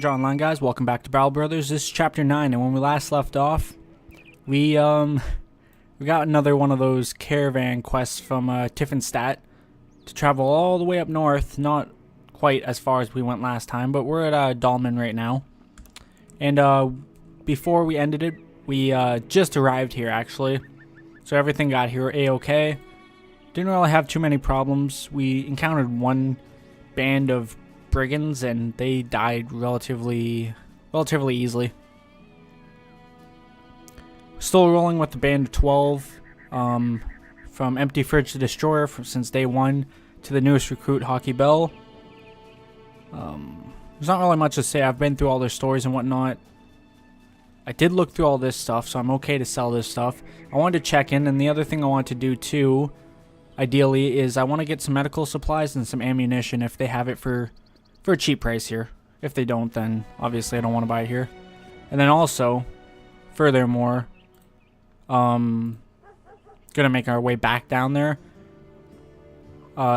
Ninja Online, guys. Welcome back to Battle Brothers. This is Chapter 9, and when we last left off, we got another one of those caravan quests from Tiffenstadt to travel all the way up north. Not quite as far as we went last time, but we're at Dahlman right now. And before we ended it, we just arrived here, actually. So everything got here A-okay. Didn't really have too many problems. We encountered one band of brigands, and they died relatively easily. Still rolling with the band of 12, from Empty Fridge to Destroyer since day 1 to the newest recruit, Hockey Bell. There's not really much to say. I've been through all their stories and whatnot. I did look through all this stuff, so I'm okay to sell this stuff. I wanted to check in, and the other thing I want to do too, ideally, is I want to get some medical supplies and some ammunition if they have it for a cheap price here. If they don't, then obviously I don't want to buy it here. And then also, furthermore, gonna make our way back down there.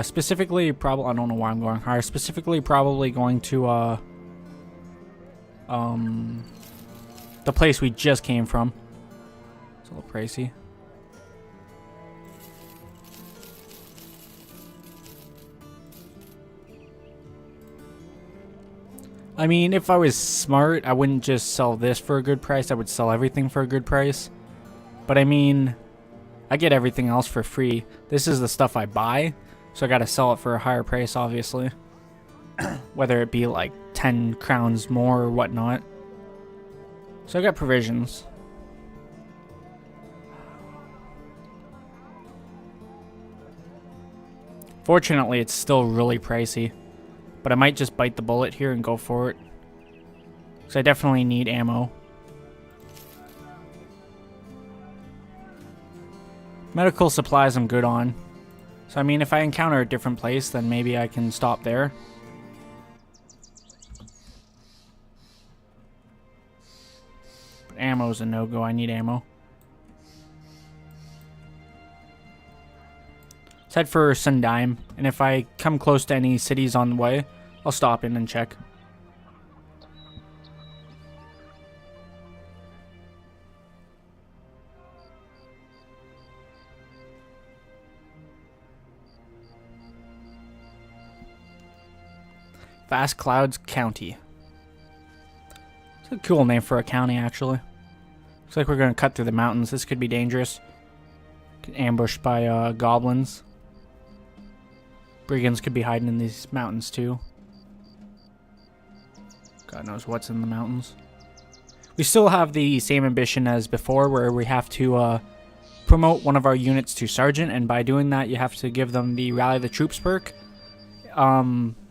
Specifically, probably, I don't know why I'm going higher. Specifically, probably going to the place we just came from. It's a little pricey. I mean, if I was smart, I wouldn't just sell this for a good price. I would sell everything for a good price. But I mean, I get everything else for free. This is the stuff I buy, so I gotta sell it for a higher price, obviously. Whether it be like 10 crowns more or whatnot. So I got provisions. Fortunately, it's still really pricey. But I might just bite the bullet here and go for it. Because I definitely need ammo. Medical supplies I'm good on. So I mean, if I encounter a different place, then maybe I can stop there. But ammo's a no-go. I need ammo. Let's head for Sundheim, and if I come close to any cities on the way, I'll stop in and check. Vast Clouds County. It's a cool name for a county, actually. Looks like we're going to cut through the mountains. This could be dangerous. Get ambushed by goblins. Brigands could be hiding in these mountains too. God knows what's in the mountains. We still have the same ambition as before, where we have to promote one of our units to sergeant, and by doing that you have to give them the Rally the Troops perk.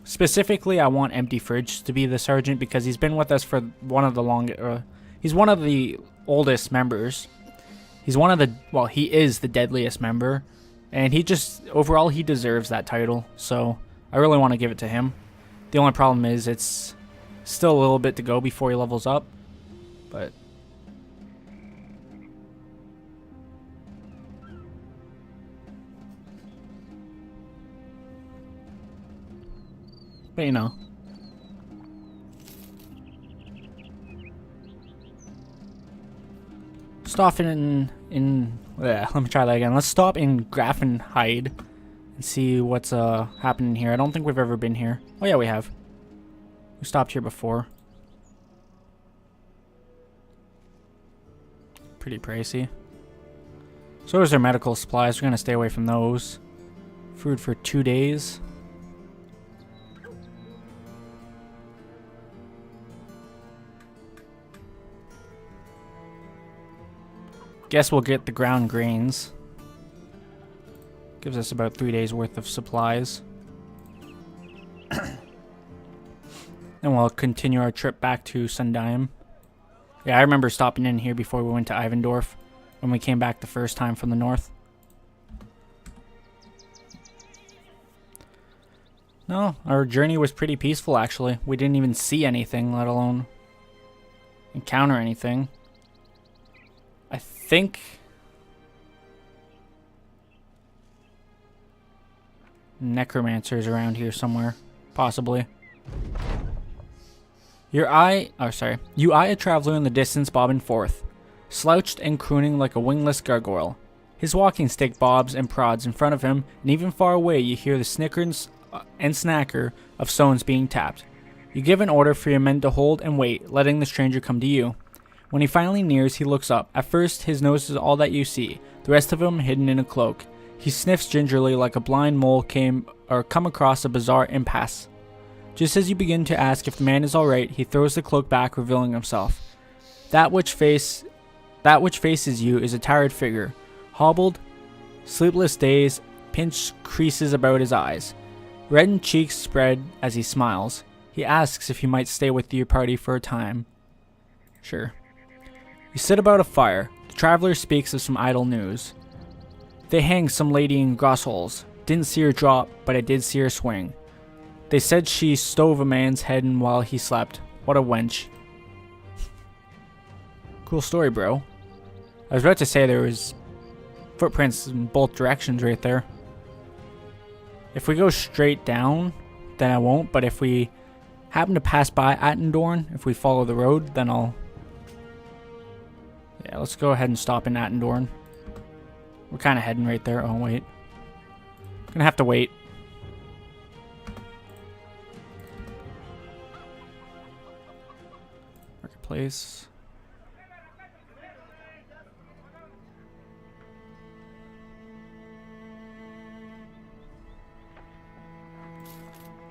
Specifically, I want Empty Fridge to be the sergeant because he's been with us for one of the longest. He's one of the oldest members. He's one of the, well, he is the deadliest member. And he just, overall, he deserves that title. So, I really want to give it to him. The only problem is it's still a little bit to go before he levels up. But you know. Stop in let me try that again. Let's stop in Grafenheide and see what's happening here. I don't think we've ever been here. Oh yeah, we have. We stopped here before. Pretty pricey. So is our medical supplies. We're gonna stay away from those. Food for 2 days. Guess we'll get the ground grains. Gives us about 3 days worth of supplies. And we'll continue our trip back to Sundheim. Yeah, I remember stopping in here before we went to Ivendorf when we came back the first time from the north. No, our journey was pretty peaceful actually. We didn't even see anything, let alone encounter anything. I think Necromancer's around here somewhere, possibly. You eye a traveler in the distance bobbing forth, slouched and crooning like a wingless gargoyle. His walking stick bobs and prods in front of him, and even far away you hear the snickers and snacker of stones being tapped. You give an order for your men to hold and wait, letting the stranger come to you. When he finally nears, he looks up. At first, his nose is all that you see, the rest of him hidden in a cloak. He sniffs gingerly like a blind mole come across a bizarre impasse. Just as you begin to ask if the man is alright, he throws the cloak back, revealing himself. That which faces you is a tired figure, hobbled, sleepless days, pinched creases about his eyes. Reddened cheeks spread as he smiles. He asks if he might stay with your party for a time. Sure. You sit about a fire. The traveler speaks of some idle news. They hanged some lady in Gossholes. Didn't see her drop, but I did see her swing. They said she stove a man's head in while he slept. What a wench. Cool story, bro. I was about to say there was footprints in both directions right there. If we go straight down, then I won't, but if we happen to pass by Attendorn, if we follow the road, then I'll... Yeah, let's go ahead and stop in Attendorn. We're kind of heading right there. Oh, wait. Gonna have to wait. Marketplace.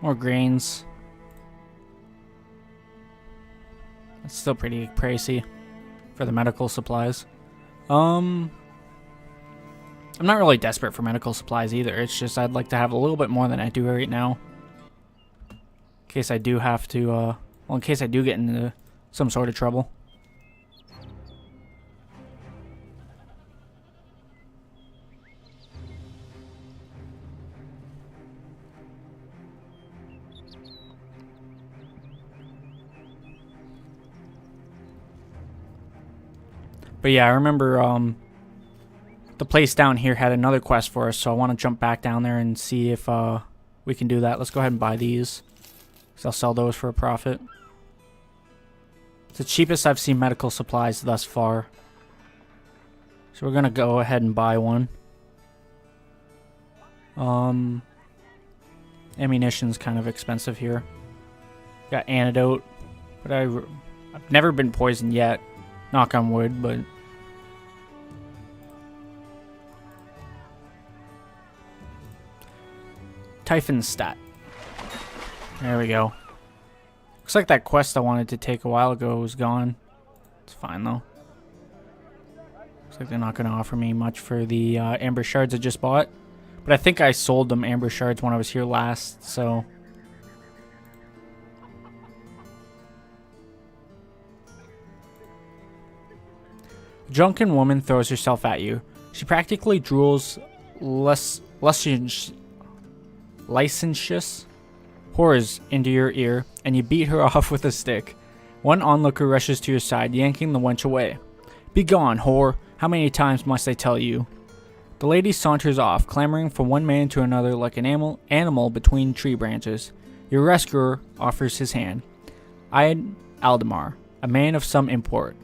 More grains. It's still pretty pricey for the medical supplies. I'm not really desperate for medical supplies either. It's just I'd like to have a little bit more than I do right now. In case I do have to, well, in case I do get into some sort of trouble. But yeah, I remember the place down here had another quest for us, so I want to jump back down there and see if we can do that. Let's go ahead and buy these, because I'll sell those for a profit. It's the cheapest I've seen medical supplies thus far. So we're going to go ahead and buy one. Ammunition's kind of expensive here. Got antidote, but I've never been poisoned yet. Knock on wood, but... Typhon stat. There we go. Looks like that quest I wanted to take a while ago was gone. It's fine, though. Looks like they're not going to offer me much for the amber shards I just bought. But I think I sold them amber shards when I was here last, so... A drunken woman throws herself at you. She practically drools licentious horrors into your ear, and you beat her off with a stick. One onlooker rushes to your side, yanking the wench away. Begone, whore! How many times must I tell you? The lady saunters off, clamoring from one man to another like an animal between tree branches. Your rescuer offers his hand. I am Aldemar, a man of some import.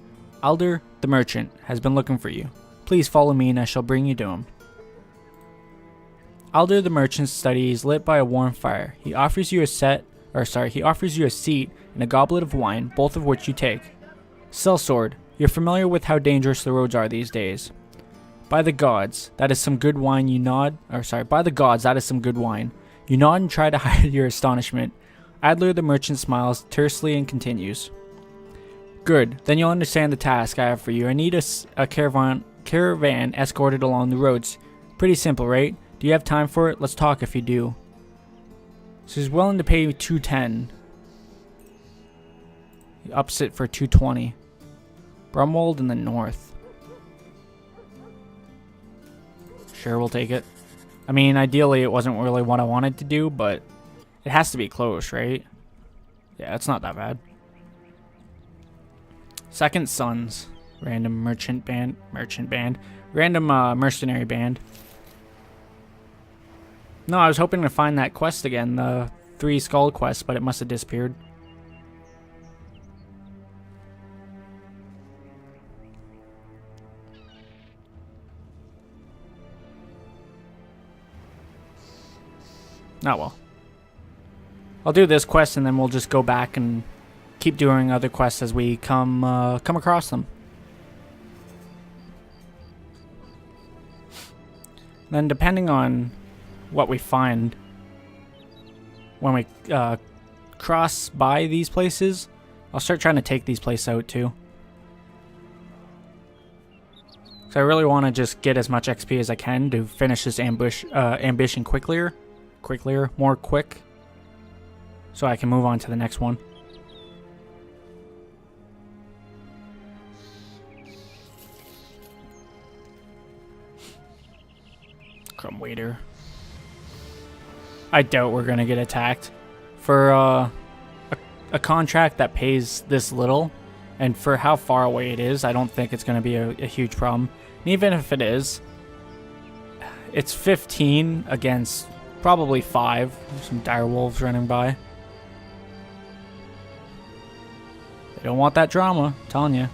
Alder, the merchant, has been looking for you. Please follow me and I shall bring you to him. Alder the merchant's study is lit by a warm fire. He offers you a seat and a goblet of wine, both of which you take. Sellsword, you're familiar with how dangerous the roads are these days. By the gods, that is some good wine. By the gods, that is some good wine. You nod and try to hide your astonishment. Adler the merchant smiles tersely and continues. Good, then you'll understand the task I have for you. I need a caravan escorted along the roads. Pretty simple, right? Do you have time for it? Let's talk if you do. So he's willing to pay you 210. He ups it for 220. Brumwald in the north. Sure, we'll take it. I mean, ideally it wasn't really what I wanted to do, but it has to be close, right? Yeah, it's not that bad. Second Sons. Random mercenary band. No, I was hoping to find that quest again, the 3 skull quest, but it must have disappeared. Oh well. I'll do this quest and then we'll just go back and keep doing other quests as we come across them. Then depending on what we find when we cross by these places, I'll start trying to take these places out too. So I really want to just get as much XP as I can to finish this ambition more quick, so I can move on to the next one. Crumb waiter. I doubt we're gonna get attacked for a contract that pays this little, and for how far away it is. I don't think it's gonna be a huge problem. And even if it is, it's 15 against probably 5. There's some dire wolves running by. They don't want that drama, I'm telling you.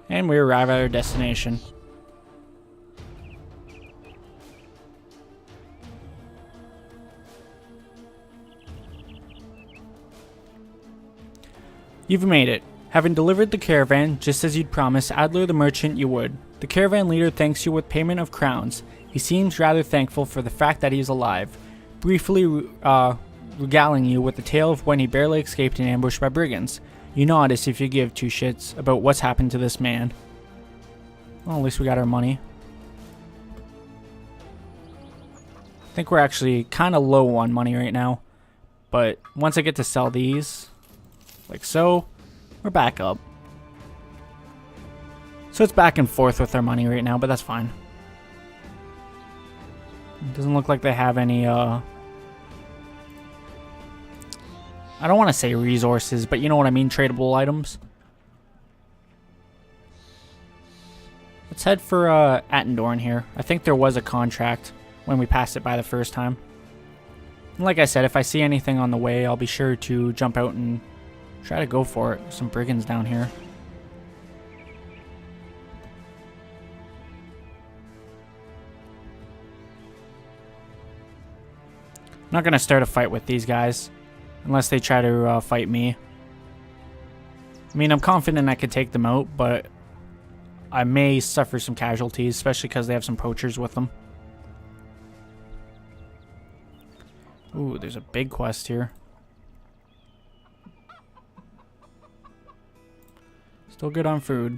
And we arrive at our destination. You've made it. Having delivered the caravan, just as you'd promised Adler the merchant you would. The caravan leader thanks you with payment of crowns. He seems rather thankful for the fact that he is alive, briefly regaling you with the tale of when he barely escaped an ambush by brigands. You nod as if you give two shits about what's happened to this man. Well, at least we got our money. I think we're actually kind of low on money right now. But once I get to sell these, like so, we're back up. So it's back and forth with our money right now, but that's fine. It doesn't look like they have any, I don't want to say resources, but you know what I mean, tradable items. Let's head for Attendorn here. I think there was a contract when we passed it by the first time. And like I said, if I see anything on the way, I'll be sure to jump out and try to go for it. Some brigands down here. I'm not going to start a fight with these guys unless they try to fight me. I mean, I'm confident I could take them out, but I may suffer some casualties, especially because they have some poachers with them. Ooh, there's a big quest here. Still good on food.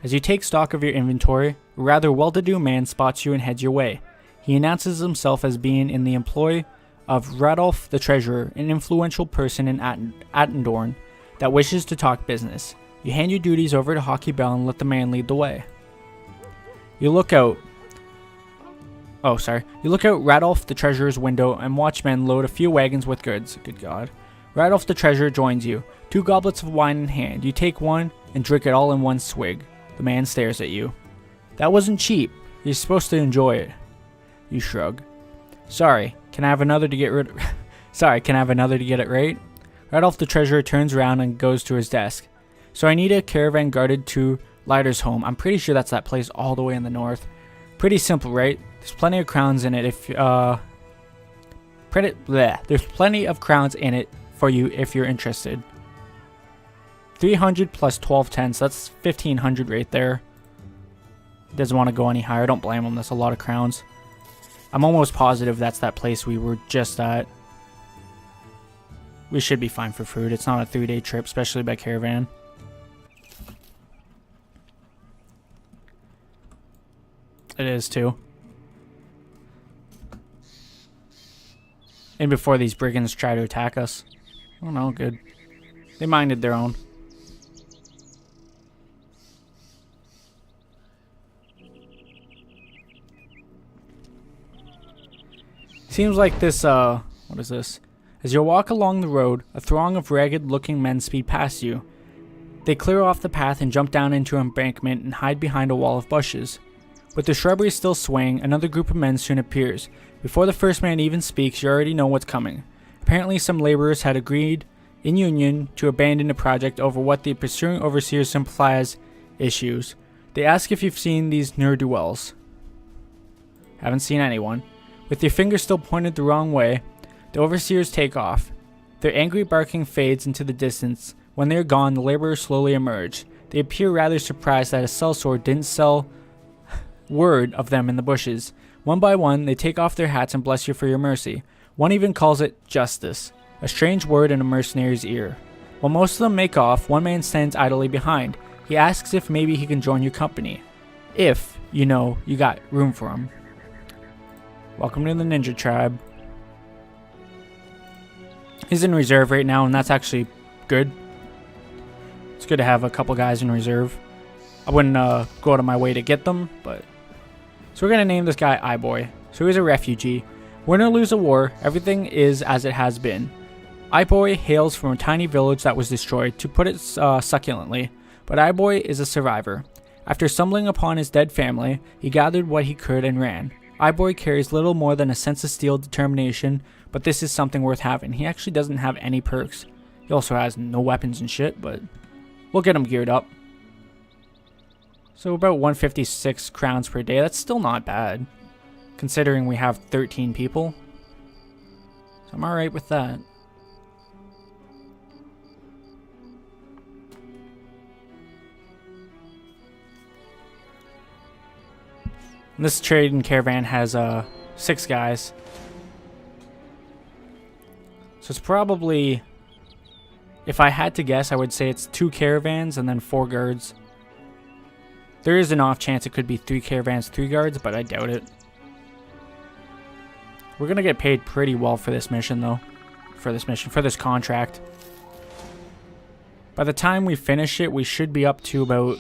As you take stock of your inventory, a rather well-to-do man spots you and heads your way. He announces himself as being in the employ of Radolf the Treasurer, an influential person in Attendorn that wishes to talk business. You hand your duties over to Hockey Bell and let the man lead the way. You look out Radolf the Treasurer's window and watch men load a few wagons with goods. Good God. Radolf the Treasurer joins you. 2 goblets of wine in hand. You take one and drink it all in one swig. The man stares at you. That wasn't cheap. You're supposed to enjoy it. You shrug. Sorry, can I have another to get rid of... Sorry, can I have another to get it right? Radolf the Treasurer turns around and goes to his desk. So I need a caravan guarded to Leiter's home. I'm pretty sure that's that place all the way in the north. Pretty simple, right? There's plenty of crowns in it if... There's plenty of crowns in it for you if you're interested. 300 plus 1210, so that's 1500 right there. Doesn't want to go any higher. I don't blame him. That's a lot of crowns. I'm almost positive that's that place we were just at. We should be fine for food. It's not a 3-day trip, especially by caravan. It is too. And before these brigands try to attack us. Oh no, good. They minded their own. Seems like this, what is this? As you walk along the road, a throng of ragged-looking men speed past you. They clear off the path and jump down into an embankment and hide behind a wall of bushes. With the shrubbery still swaying, another group of men soon appears. Before the first man even speaks, you already know what's coming. Apparently some laborers had agreed in union to abandon the project over what the pursuing overseers simplify as issues. They ask if you've seen these ne'er-do-wells. Haven't seen anyone. With your finger still pointed the wrong way, the overseers take off. Their angry barking fades into the distance. When they are gone, the laborers slowly emerge. They appear rather surprised that a sellsword didn't sell word of them in the bushes. One by one, they take off their hats and bless you for your mercy. One even calls it justice, a strange word in a mercenary's ear. While most of them make off, one man stands idly behind. He asks if maybe he can join your company. If, you know, you got room for him. Welcome to the ninja tribe. He's in reserve right now, and that's actually good. It's good to have a couple guys in reserve. I wouldn't go out of my way to get them, but... So we're going to name this guy Eye-Boy. So he's a refugee. Win or lose a war, everything is as it has been. Eye-Boy hails from a tiny village that was destroyed, to put it succulently, but Eye-Boy is a survivor. After stumbling upon his dead family, he gathered what he could and ran. Eye-Boy carries little more than a sense of steel determination, but this is something worth having. He actually doesn't have any perks. He also has no weapons and shit, but we'll get him geared up. So about 156 crowns per day. That's still not bad, considering we have 13 people. So I'm alright with that. And this trading caravan has 6 guys. So it's probably, if I had to guess, I would say it's 2 caravans and then 4 guards. There is an off chance it could be 3 caravans, 3 guards, but I doubt it. We're going to get paid pretty well for this mission, though. For this contract. By the time we finish it, we should be up to about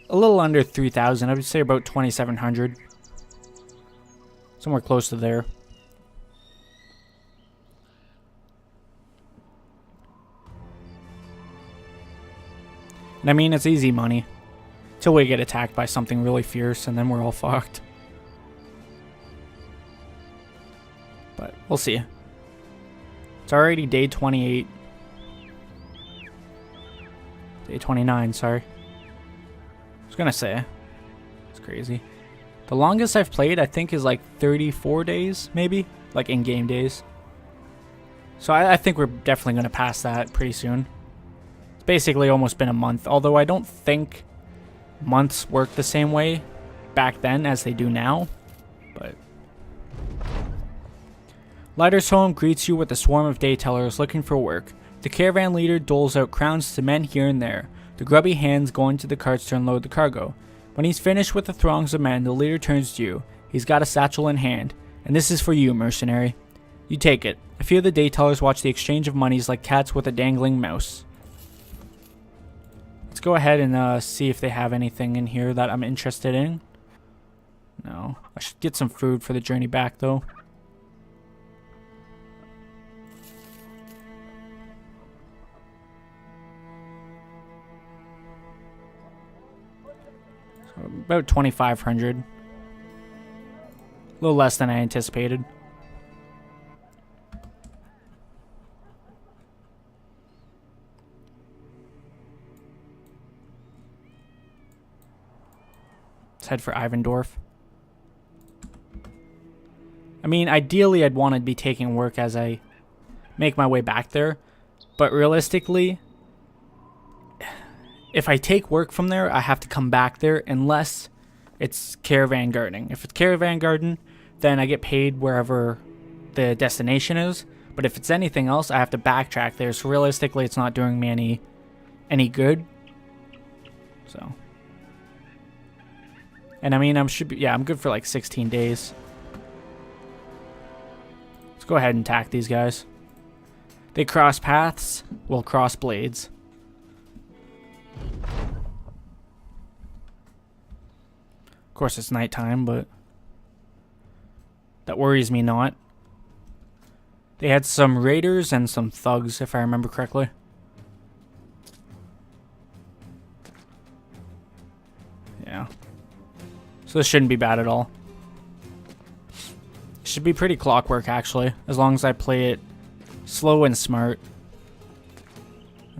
a little under 3,000. I would say about 2,700. Somewhere close to there. And I mean, it's easy money. Till we get attacked by something really fierce, and then we're all fucked. But we'll see. It's already day 28. Day 29, sorry. I was gonna say. It's crazy. The longest I've played, I think, is like 34 days, maybe? Like in-game days. So I think we're definitely gonna pass that pretty soon. It's basically almost been a month, although I don't think months work the same way back then as they do now, but... Lighter's home greets you with a swarm of daytellers looking for work. The caravan leader doles out crowns to men here and there, the grubby hands going to the carts to unload the cargo. When he's finished with the throngs of men, the leader turns to you. He's got a satchel in hand, and this is for you, mercenary. You take it. A few of the daytellers watch the exchange of monies like cats with a dangling mouse. Let's go ahead and see if they have anything in here that I'm interested in. No. I should get some food for the journey back, though. So about 2,500. A little less than I anticipated. Head for Ivendorf. I mean, ideally I'd want to be taking work as I make my way back there, but realistically, if I take work from there, I have to come back there unless it's caravan gardening. If it's caravan garden, then I get paid wherever the destination is, but if it's anything else, I have to backtrack there, so realistically it's not doing me any good. So... And I mean, I'm good for like 16 days. Let's go ahead and attack these guys. They cross paths, we'll cross blades. Of course, it's nighttime, but that worries me not. They had some raiders and some thugs, if I remember correctly. Yeah. So this shouldn't be bad at all. Should be pretty clockwork, actually, as long as I play it slow and smart.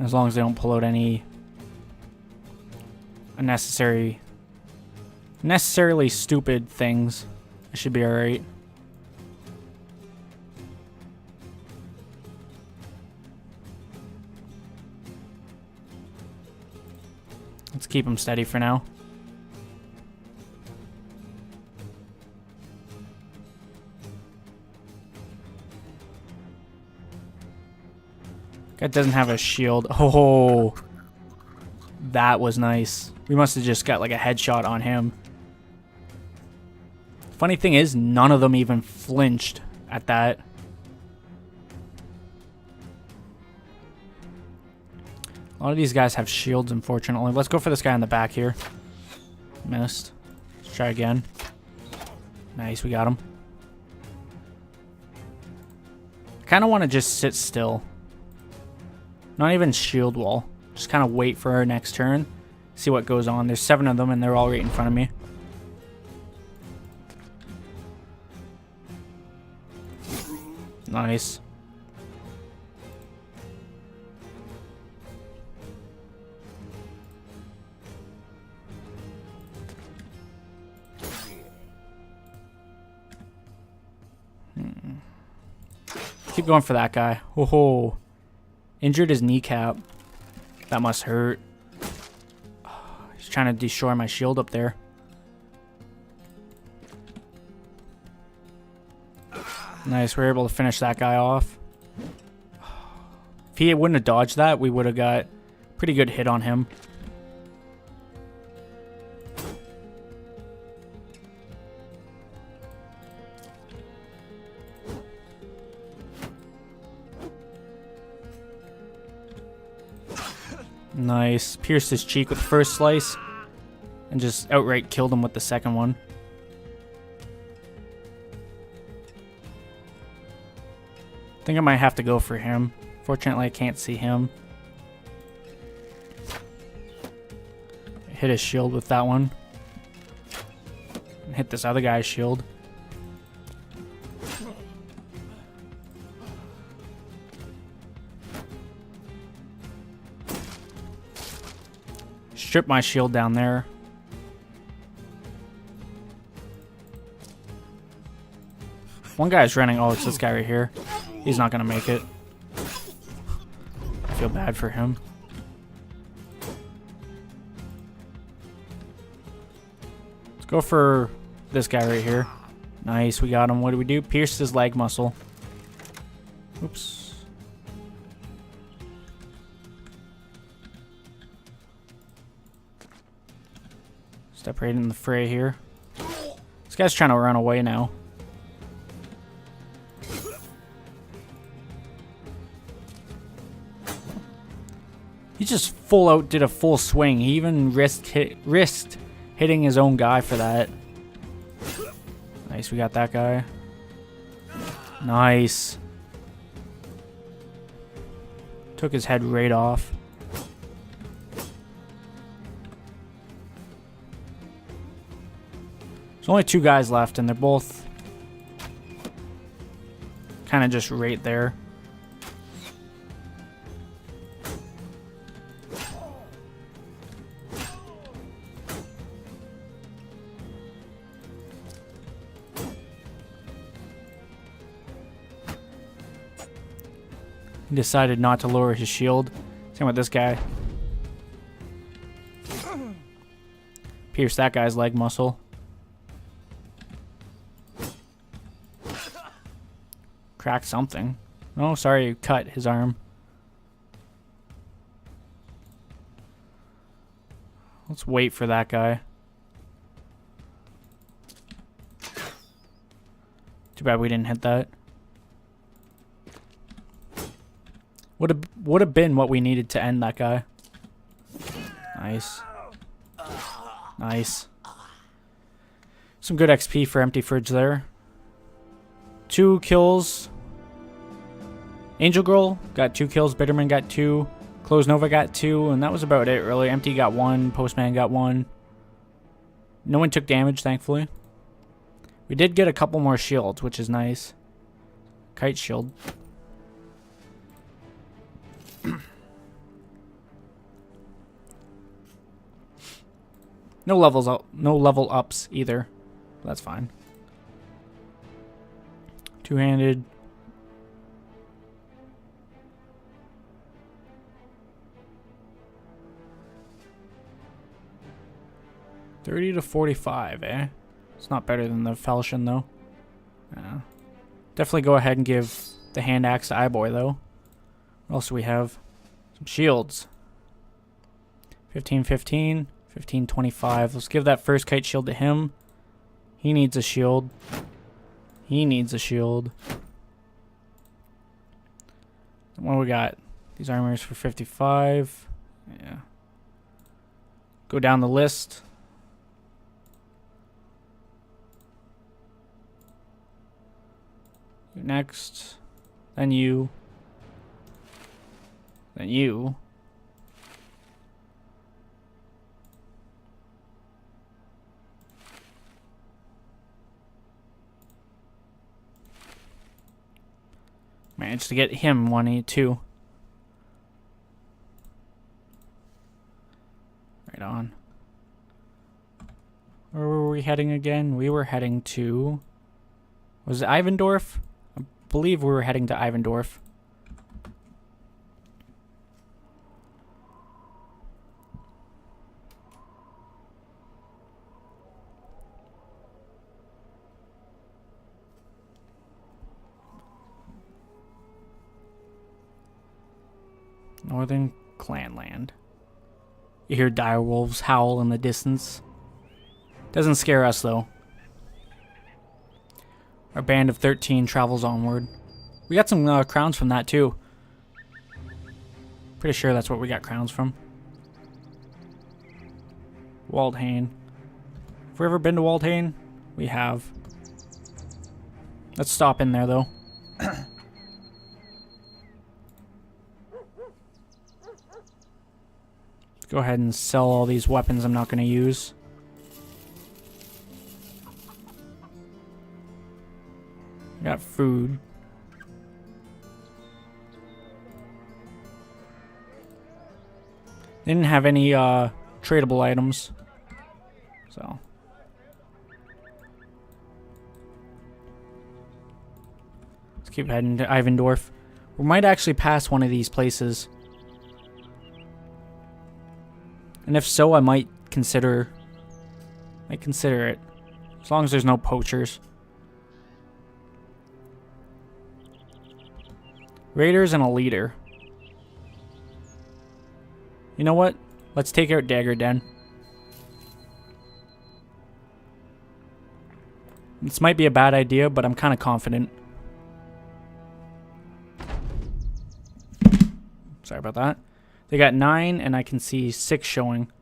As long as they don't pull out any necessarily stupid things, I should be alright. Let's keep him steady for now. Guy doesn't have a shield. Oh, that was nice. We must have just got like a headshot on him. Funny thing is, none of them even flinched at that. A lot of these guys have shields, unfortunately. Let's go for this guy in the back here. Missed. Let's try again. Nice, we got him. I kind of want to just sit still. Not even shield wall. Just kind of wait for our next turn. See what goes on. There's 7 of them and they're all right in front of me. Nice. Keep going for that guy. Oh, injured his kneecap. That must hurt. He's trying to destroy my shield up there. Nice, we're able to finish that guy off. If he wouldn't have dodged that, we would have got a pretty good hit on him. Nice. Pierced his cheek with the first slice and just outright killed him with the second one. I think I might have to go for him. Fortunately, I can't see him. Hit his shield with that one. And hit this other guy's shield. Strip my shield down there. One guy's running. Oh, it's this guy right here. He's not gonna make it. I feel bad for him. Let's go for this guy right here. Nice, we got him. What do we do? Pierce his leg muscle. Oops. Step right in the fray here. This guy's trying to run away now. He just full out did a full swing. He even risked hitting his own guy for that. Nice, we got that guy. Nice. Took his head right off. There's only 2 guys left, and they're both kind of just right there. He decided not to lower his shield. Same with this guy. Pierce that guy's leg muscle. Crack something. Oh, sorry, cut his arm. Let's wait for that guy. Too bad we didn't hit that. Would have been what we needed to end that guy. Nice. Nice. Some good XP for Empty Fridge there. 2 kills. Angel Girl got 2 kills. Bitterman got 2. Close Nova got 2. And that was about it, really. Empty got 1. Postman got 1. No one took damage, thankfully. We did get a couple more shields, which is nice. Kite shield. No levels up, no level ups either. That's fine. Two-handed. $30 to $45, eh? It's not better than the falchion though. Definitely go ahead and give the hand axe to Eyeboy though. What else do we have? Some shields. 15-15. 15-25. Let's give that first kite shield to him. He needs a shield. He needs a shield. What do we got? These armors for 55. Yeah. Go down the list. You next. Then you. Then you. Managed to get him 182. Right on. Where were we heading again? We were heading to... Was it Ivendorf? I believe we were heading to Ivendorf. Northern Clanland. You hear direwolves howl in the distance. Doesn't scare us though. Our band of 13 travels onward. We got some crowns from that too. Pretty sure that's what we got crowns from. Waldhain. Have we ever been to Waldhain? We have. Let's stop in there though. Go ahead and sell all these weapons I'm not going to use. Got food. Didn't have any tradable items. So. Let's keep heading to Ivendorf. We might actually pass one of these places. And if so, I might consider it. As long as there's no poachers. Raiders and a leader. You know what? Let's take out Dagger Den. This might be a bad idea, but I'm kind of confident. Sorry about that. They got 9, and I can see 6 showing.